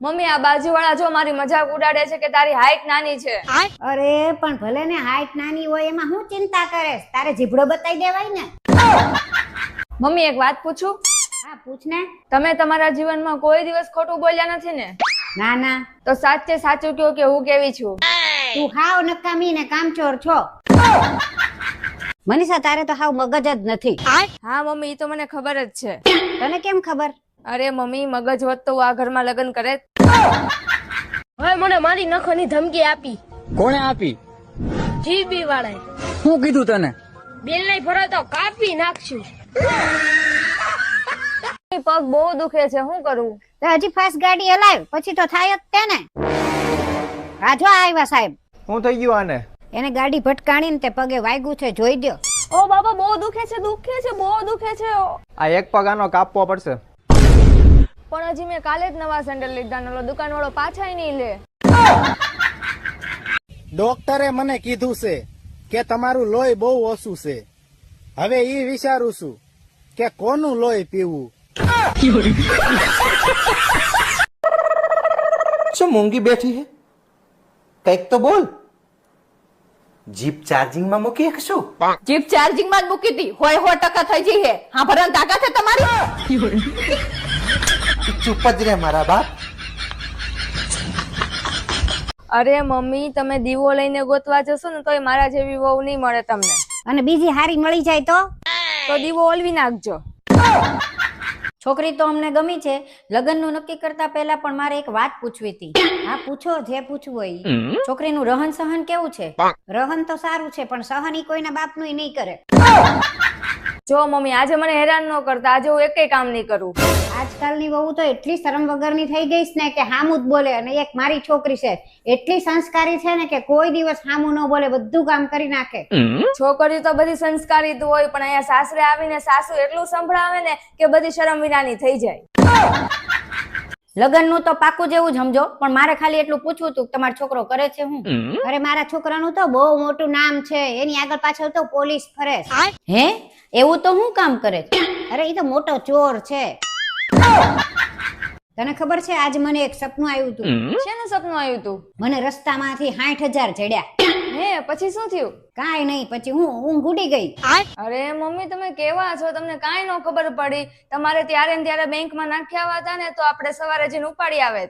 Mummy આ બાજુવાળા જો મારી મજાક ઉડાડે છે કે તારી હાઈટ નાની છે. અરે પણ ભલે ને હાઈટ નાની હોય એમાં હું ચિંતા કરે? તારે જીભડો બતાવી દેવાય ને. મમ્મી એક વાત પૂછું? હા પૂછ ને. તમે તમારા જીવનમાં કોઈ દિવસ ખોટું બોલ્યા નથી ને? ના ના. તો સાચે સાચું કહો કે હું કેવી છું? તું હાવ નકામી ને કામચોર છો. મનીષા તારે તો હાવ મગજ જ નથી. હા મમ્મી ઈ તો મને ખબર જ છે. તને કેમ ખબર? અરે મમ્મી મગજ હોત તો હું આ ઘરમાં લગ્ન કરે. હવે મને મારી નખોની ધમકી આપી. કોણે આપી? જીબી વાળાએ. શું કીધું તને? બિલ નહીં ભરો તો કાપી નાખશું. પગ બહુ દુખે છે, શું કરું? તો હજી ફાસ્ટ ગાડી હલાવ પછી તો થાય જ તે ને. રાજો આવ્યા સાહેબ. શું થઈ ગયું આને? એને ગાડી ભટકાણીને તે પગે વાગ્યું છે, જોઈ દ્યો. ઓ બાબા બહુ દુખે છે, બહુ દુખે છે. આ એક પગ આનો કાપવો પડશે. પણ હજી મેં કાલે જ નવા સેન્ડલ લીધા, નલો દુકાનવાળો પાછાય નહીં લે. ડોક્ટરે મને કીધું છે કે તમારું લોહી બહુ ઓછું છે. હવે ઈ વિચારું છું કે કોનું લોહી પીવું. શું મૂંગી બેઠી હે? કઈક તો બોલ. જીપ ચાર્જિંગ માં મૂકી કે શું? જીપ ચાર્જિંગ માં જ મૂકી હતી. હોય 100% થઈ જઈ હે. હા ભરણ તાકાત છે તમારી? ચૂપ જ રે મારા બાપ. અરે મમ્મી તમે દીવો લઈને ગોતવા જશો ને તોય મારા જેવી વહુ નહીં મળે તમને. અને બીજી હારી મળી જાય તો દીવો ઓલવી નાખજો. છોકરી તો અમને ગમી છે. લગ્નનું નક્કી કરતા પહેલા પણ મારે એક વાત પૂછવી હતી. હા પૂછો, જે પૂછવું હોય. છોકરીનું રહન સહન કેવું છે? રહન તો સારું છે પણ સહન ઈ કોઈના બાપનું ઈ નહીં કરે. જો મમ્મી આજે મને હેરાન ન કરતા, આજે હું એકેય કામ નહીં કરું. આજકાલની વહુ તો એટલી શરમ વગરની થઈ ગઈ છે ને કે હામું જ બોલે. અને એક મારી છોકરી છે એટલી સંસ્કારી છે ને કે કોઈ દિવસ હામું ન બોલે, બધું કામ કરી નાખે. છોકરી તો બધી સંસ્કારી તો હોય પણ અહીંયા સાસરે આવીને સાસુ એટલું સંભળાવે ને કે બધી શરમ વિનાની થઈ જાય. લગ્નનું તો પાકું જેવું જ સમજો, પણ મારે ખાલી એટલું પૂછવું હતું કે તમારો છોકરો કરે છે હું? અરે મારા છોકરાનું તો બહુ મોટું નામ છે, એની આગળ પાછળ તો પોલીસ ફરે. હે એવું તો હું કામ કરે છે? અરે એ તો મોટો ચોર છે. તને ખબર છે આજ મને એક સપનું આવ્યું હતું. શેનું સપનું આવ્યું હતું? મને રસ્તામાંથી 60,000 જડ્યા. હે પછી શું થયું? કાંઈ નહીં, પછી હું ઊંઘ ઉડી ગઈ. અરે મમ્મી તમે કેવા છો, તમને કાંઈ ન ખબર પડી. તમારે ત્યારે ને ત્યારે બેંકમાં નાખ્યા હતા ને તો આપણે સવારે જઈને ઉપાડી આવે.